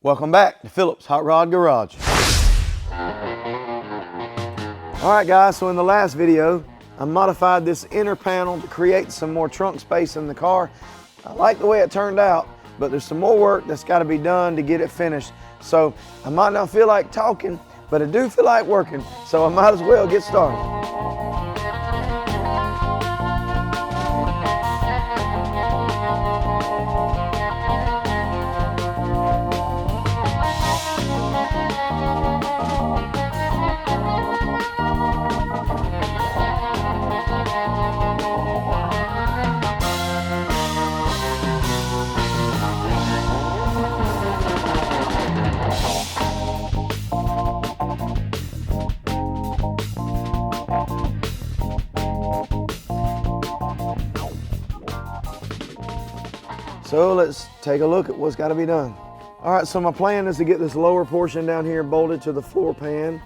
Welcome back to Phillips Hot Rod Garage. Alright guys, so in the last video, I modified this inner panel to create some more trunk space in the car. I like the way it turned out, but there's some more work that's got to be done to get it finished. So I might not feel like talking, but I do feel like working, so I might as well get started. So let's take a look at what's got to be done. All right, so my plan is to get this lower portion down here bolted to the floor pan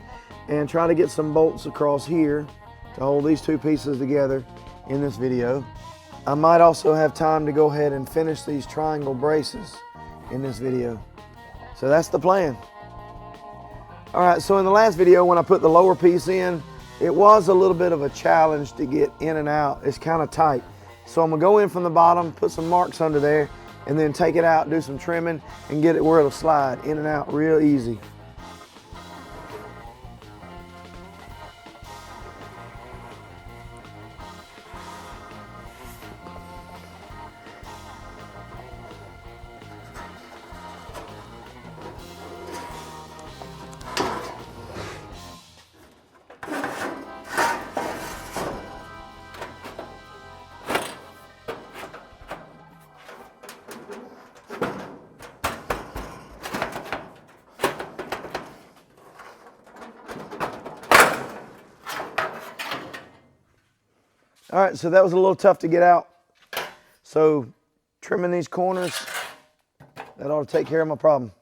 and try to get some bolts across here to hold these two pieces together in this video. I might also have time to go ahead and finish these triangle braces in this video. So that's the plan. All right, so in the last video when I put the lower piece in, it was a little bit of a challenge to get in and out. It's kind of tight. So I'm gonna go in from the bottom, put some marks under there, and then take it out, do some trimming, and get it where it'll slide in and out real easy. All right, so that was a little tough to get out. So trimming these corners, that ought to take care of my problem.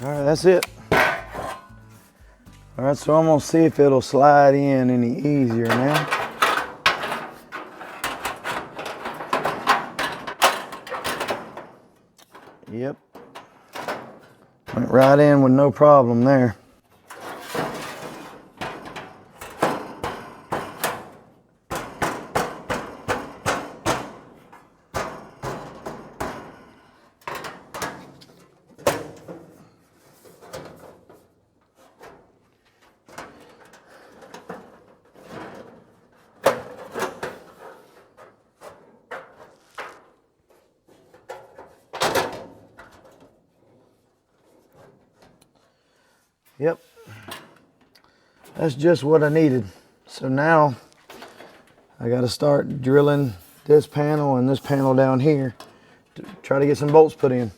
All right, that's it. All right, so I'm gonna see if it'll slide in any easier now. Yep. Went right in with no problem there. Yep, that's just what I needed. So now I got to start drilling this panel and this panel down here to try to get some bolts put in.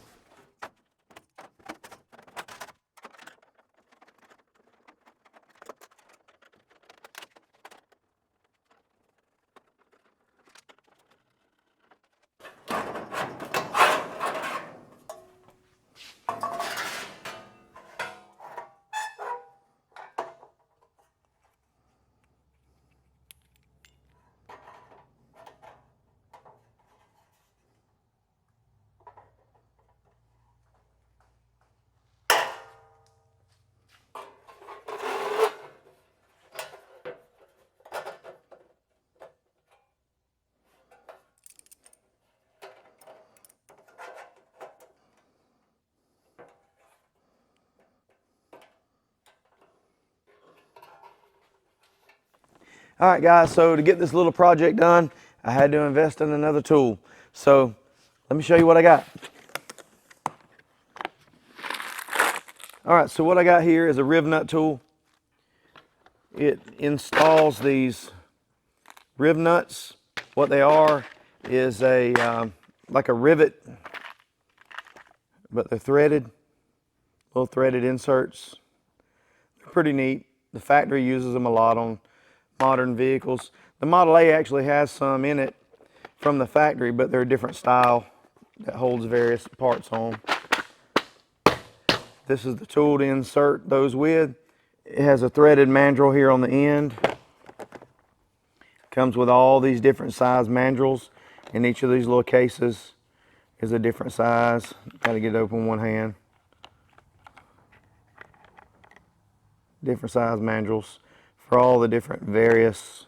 All right, guys, so to get this little project done, I had to invest in another tool. So let me show you what I got. All right, so what I got here is a riv nut tool. It installs these riv nuts. What they are is like a rivet, but they're threaded, little threaded inserts. They're pretty neat. The factory uses them a lot on modern vehicles. The Model A actually has some in it from the factory, but they're a different style that holds various parts on. This is the tool to insert those with. It has a threaded mandrel here on the end. Comes with all these different size mandrels, and each of these little cases is a different size. Got to get it open one hand. Different size mandrels for all the different various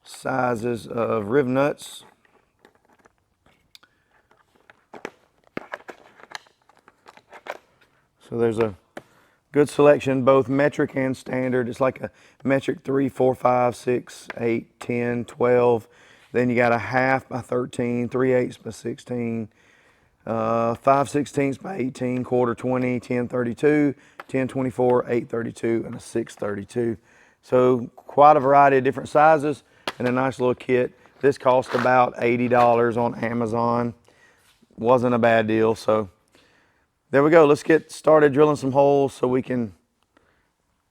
sizes of riv nuts. So there's a good selection, both metric and standard. It's like a metric 3, 4, 5, 6, 8, 10, 12. Then you got a half by 13, 3/8 by 16, 5/16 by 18, quarter 20, 10/32, 10/24, 8/32, and a 6/32. So quite a variety of different sizes and a nice little kit. This cost about $80 on Amazon. Wasn't a bad deal, so there we go. Let's get started drilling some holes so we can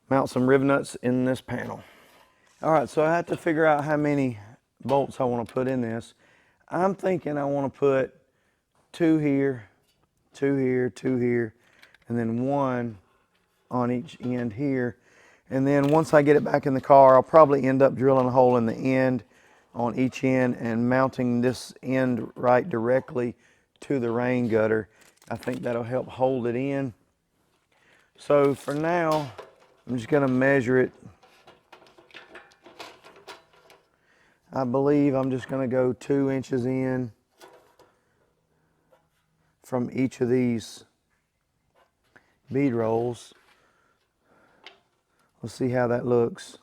mount some riv nuts in this panel. All right, so I have to figure out how many bolts I want to put in this. I'm thinking I want to put 2 here, 2 here, 2 here, and then 1 on each end here. And then once I get it back in the car, I'll probably end up drilling a hole in the end on each end and mounting this end right directly to the rain gutter. I think that'll help hold it in. So for now, I'm just gonna measure it. I believe I'm just gonna go 2 inches in from each of these bead rolls. Let's see how that looks.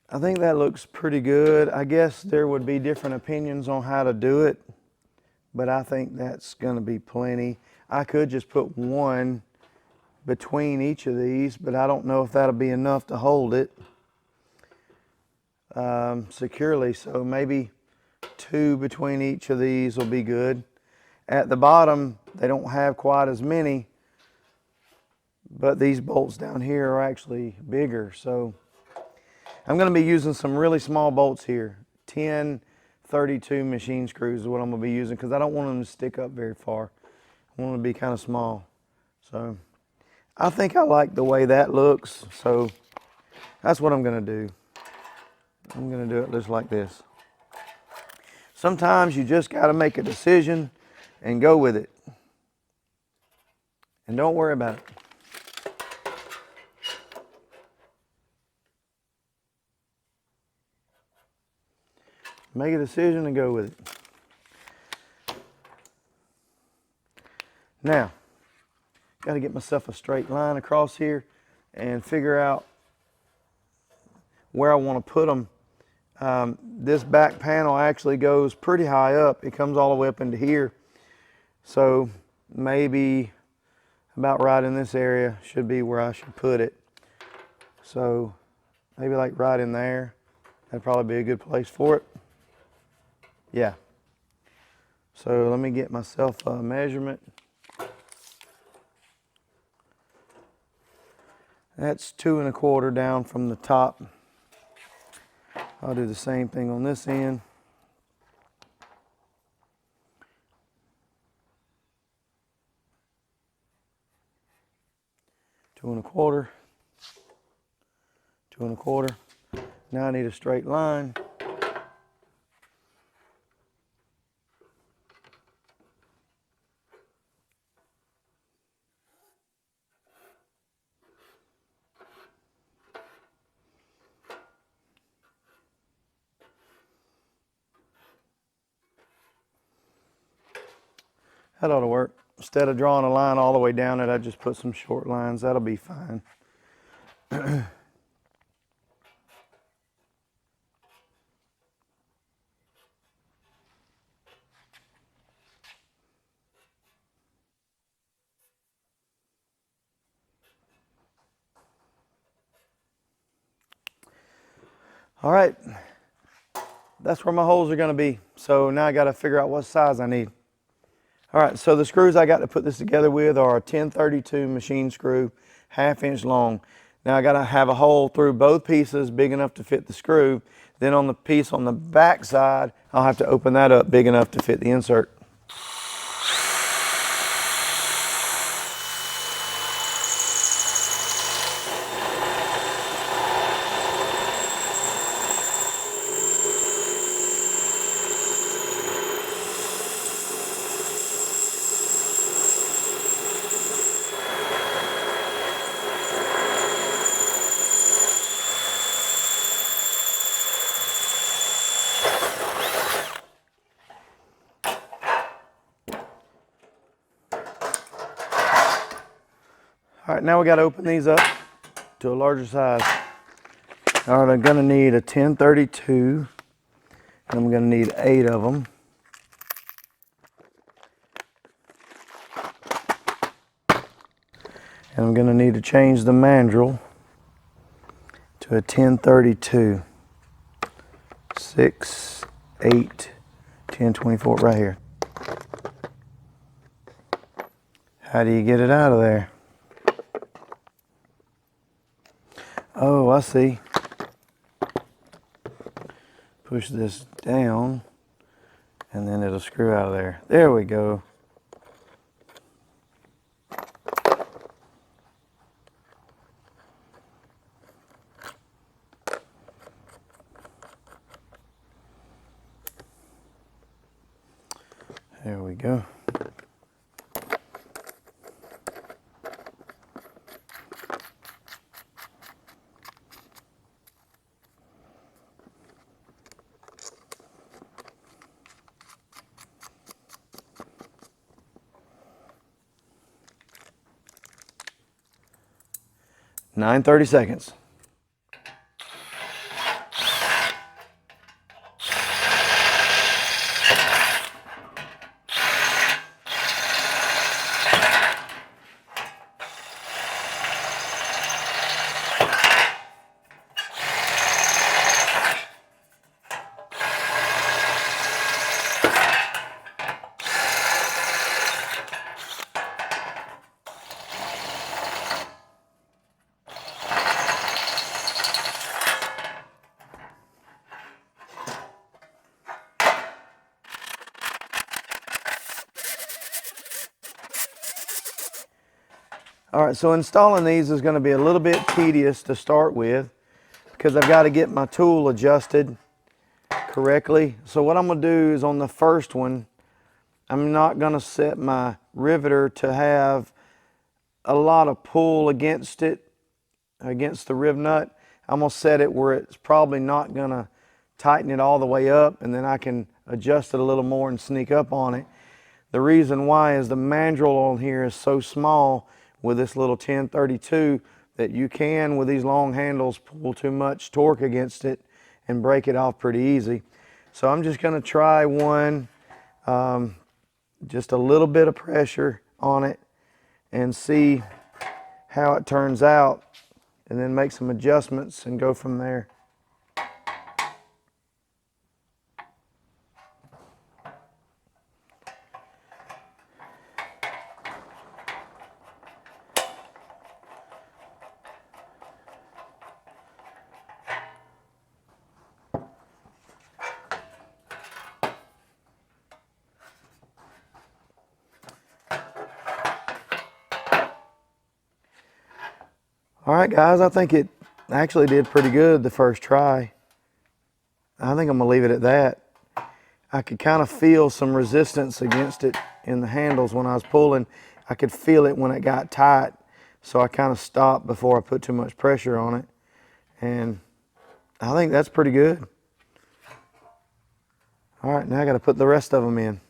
I think that looks pretty good. I guess there would be different opinions on how to do it, but I think that's gonna be plenty. I could just put 1 between each of these, but I don't know if that'll be enough to hold it securely. So maybe 2 between each of these will be good. At the bottom, they don't have quite as many, but these bolts down here are actually bigger. So I'm going to be using some really small bolts here. 10/32 machine screws is what I'm going to be using because I don't want them to stick up very far. I want them to be kind of small. So I think I like the way that looks. So that's what I'm going to do. I'm going to do it just like this. Sometimes you just got to make a decision and go with it. And don't worry about it. Make a decision and go with it. Now, got to get myself a straight line across here and figure out where I want to put them. This back panel actually goes pretty high up. It comes all the way up into here. So maybe about right in this area should be where I should put it. So maybe like right in there. That'd probably be a good place for it. Yeah. So let me get myself a measurement. That's 2 1/4 down from the top. I'll do the same thing on this end. Two and a quarter. 2 1/4. Now I need a straight line. That ought to work. Instead of drawing a line all the way down it, I just put some short lines. That'll be fine. All right, that's where my holes are gonna be. So now I gotta figure out what size I need. All right, so the screws I got to put this together with are a 1032 machine screw, 1/2 inch long. Now I gotta have a hole through both pieces big enough to fit the screw. Then on the piece on the back side, I'll have to open that up big enough to fit the insert. All right, now we got to open these up to a larger size. All right, I'm gonna need a 1032, and I'm gonna need 8 of them. And I'm gonna need to change the mandrel to a 1032. 6, 8, 1024 right here. How do you get it out of there? Oh, I see. Push this down and then it'll screw out of there. There we go. There we go. Nine 30 seconds. All right, so installing these is going to be a little bit tedious to start with because I've got to get my tool adjusted correctly. So what I'm going to do is on the first one, I'm not going to set my riveter to have a lot of pull against it, against the riv nut. I'm going to set it where it's probably not going to tighten it all the way up, and then I can adjust it a little more and sneak up on it. The reason why is the mandrel on here is so small with this little 1032 that you can, with these long handles, pull too much torque against it and break it off pretty easy. So I'm just going to try one, just a little bit of pressure on it and see how it turns out, and then make some adjustments and go from there. All right, guys, I think it actually did pretty good the first try. I think I'm gonna leave it at that. I could kind of feel some resistance against it in the handles when I was pulling. I could feel it when it got tight, so I kind of stopped before I put too much pressure on it. And I think that's pretty good. All right, now I gotta put the rest of them in.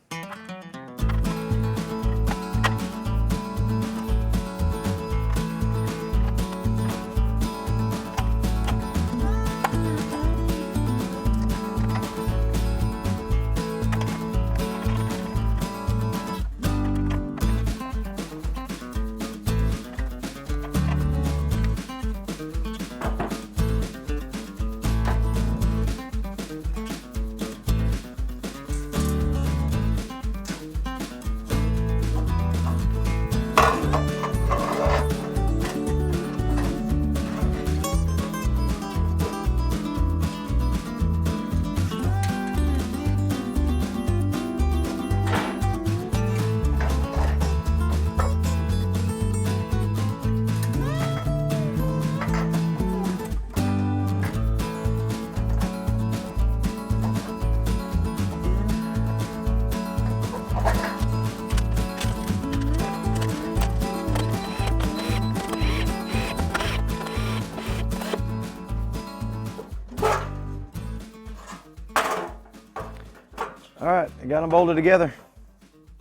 All right, I got them bolted together.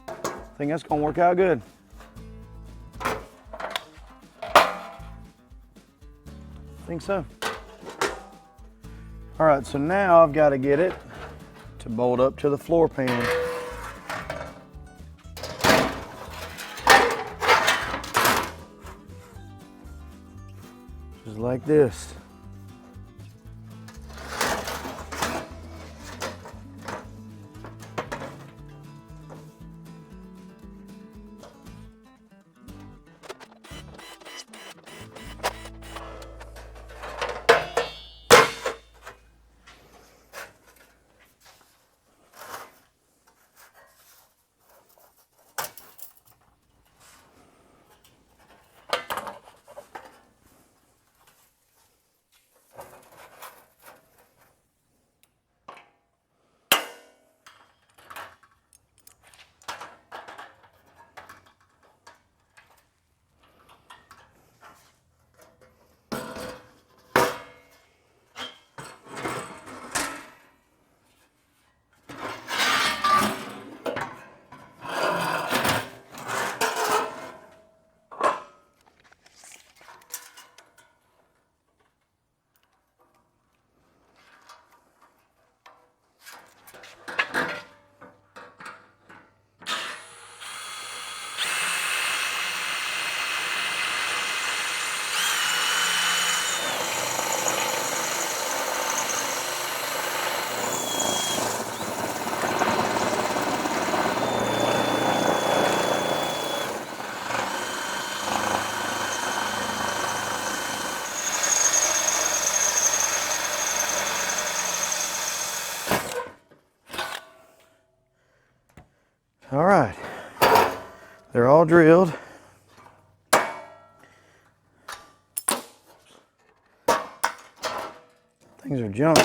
I think that's gonna work out good. I think so. All right, so now I've got to get it to bolt up to the floor pan. Just like this. All right, they're all drilled. Things are junk.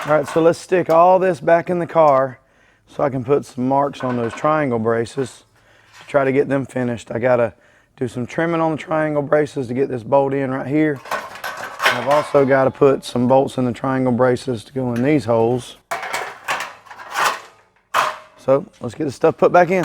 All right, so let's stick all this back in the car so I can put some marks on those triangle braces to try to get them finished. I gotta do some trimming on the triangle braces to get this bolt in right here. I've also got to put some bolts in the triangle braces to go in these holes. So let's get this stuff put back in.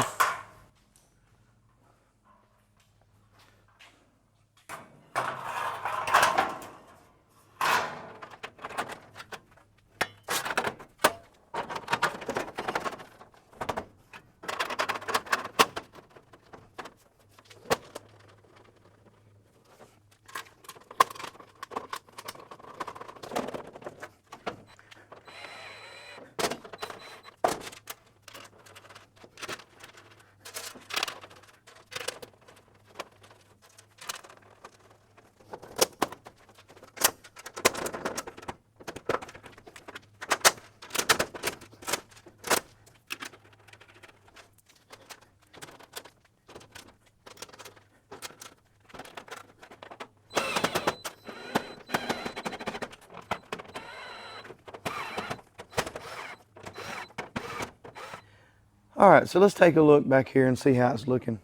All right, so let's take a look back here and see how it's looking.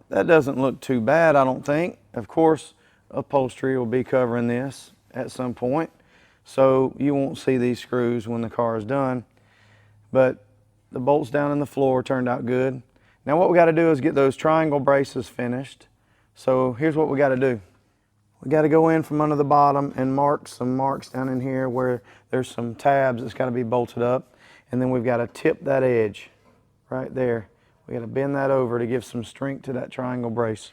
That doesn't look too bad, I don't think. Of course, upholstery will be covering this at some point, so you won't see these screws when the car is done. But the bolts down in the floor turned out good. Now what we got to do is get those triangle braces finished. So here's what we got to do. We got to go in from under the bottom and mark some marks down in here where there's some tabs that's got to be bolted up. And then we've got to tip that edge right there. We got to bend that over to give some strength to that triangle brace.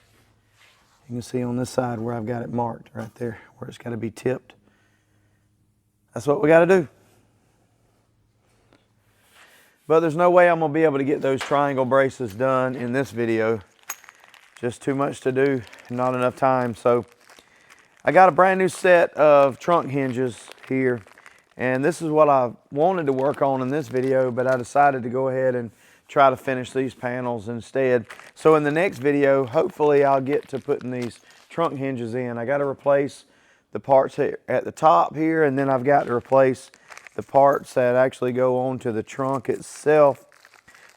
You can see on this side where I've got it marked right there, where it's got to be tipped. That's what we got to do. But there's no way I'm gonna be able to get those triangle braces done in this video. Just too much to do, not enough time. So I got a brand new set of trunk hinges here, and this is what I wanted to work on in this video, but I decided to go ahead and try to finish these panels instead. So in the next video, hopefully I'll get to putting these trunk hinges in. I got to replace the parts here at the top here, and then I've got to replace the parts that actually go onto the trunk itself.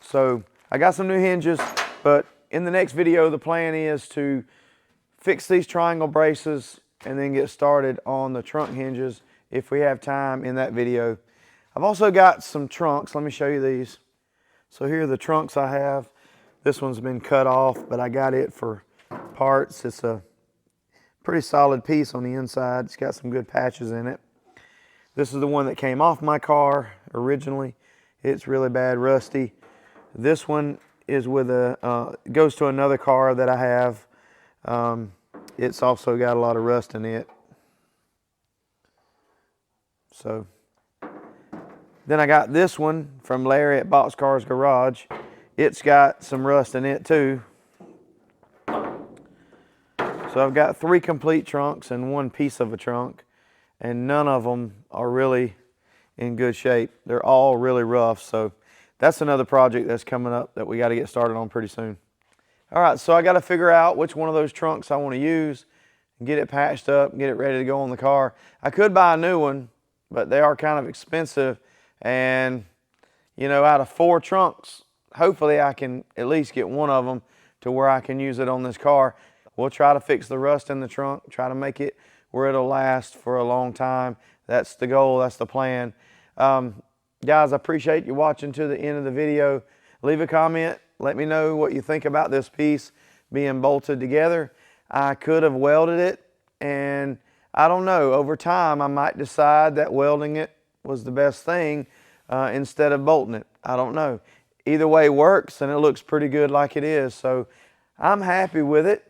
So I got some new hinges, but in the next video, the plan is to fix these triangle braces and then get started on the trunk hinges if we have time in that video. I've also got some trunks. Let me show you these. So here are the trunks I have. This one's been cut off, but I got it for parts. It's a pretty solid piece on the inside. It's got some good patches in it. This is the one that came off my car originally. It's really bad, rusty. This one is with goes to another car that I have. It's also got a lot of rust in it. So then I got this one from Larry at Boxcars Garage. It's got some rust in it too. So I've got 3 complete trunks and 1 piece of a trunk, and none of them are really in good shape. They're all really rough. So that's another project that's coming up that we got to get started on pretty soon. All right, so I got to figure out which one of those trunks I want to use and get it patched up and get it ready to go on the car. I could buy a new one, but they are kind of expensive. And, you know, out of 4 trunks, hopefully I can at least get one of them to where I can use it on this car. We'll try to fix the rust in the trunk, try to make it where it'll last for a long time. That's the goal, that's the plan. Guys, I appreciate you watching to the end of the video. Leave a comment. Let me know what you think about this piece being bolted together. I could have welded it, and I don't know. Over time, I might decide that welding it was the best thing instead of bolting it. I don't know. Either way works, and it looks pretty good like it is. So I'm happy with it.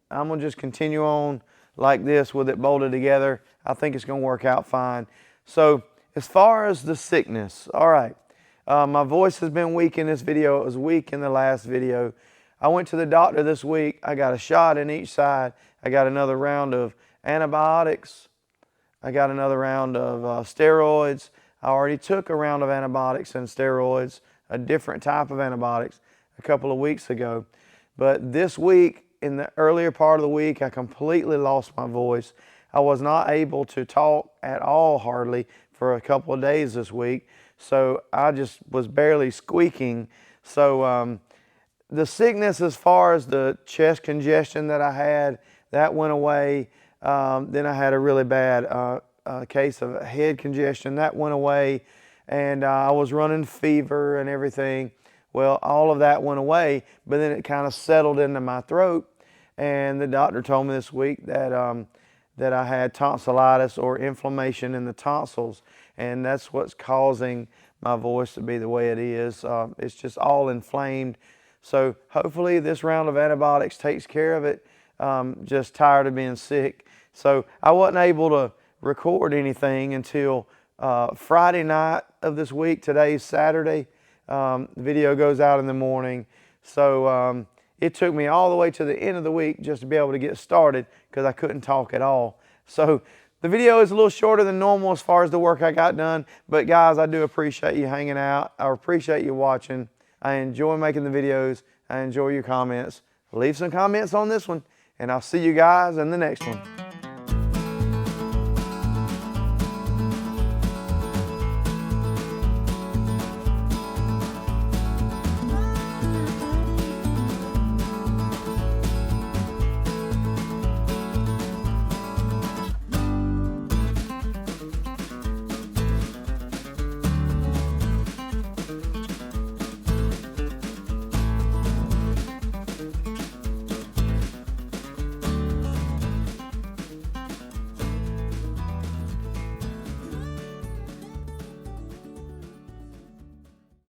I'm going to just continue on like this with it bolted together. I think it's going to work out fine. So as far as the sickness, all right. My voice has been weak in this video. It was weak in the last video. I went to the doctor this week. I got a shot in each side. I got another round of antibiotics. I got another round of steroids. I already took a round of antibiotics and steroids, a different type of antibiotics, a couple of weeks ago. But this week, in the earlier part of the week, I completely lost my voice. I was not able to talk at all hardly for a couple of days this week. So I just was barely squeaking. So the sickness, as far as the chest congestion that I had, that went away. Then I had a really bad case of head congestion. That went away. And I was running fever and everything. Well, all of that went away, but then it kind of settled into my throat. And the doctor told me this week that that I had tonsillitis, or inflammation in the tonsils, and that's what's causing my voice to be the way it is. It's just all inflamed. So hopefully this round of antibiotics takes care of it. Just tired of being sick. So I wasn't able to record anything until Friday night of this week. Today's Saturday. The video goes out in the morning. So it took me all the way to the end of the week just to be able to get started, because I couldn't talk at all. So the video is a little shorter than normal as far as the work I got done. But guys, I do appreciate you hanging out. I appreciate you watching. I enjoy making the videos. I enjoy your comments. Leave some comments on this one, and I'll see you guys in the next one.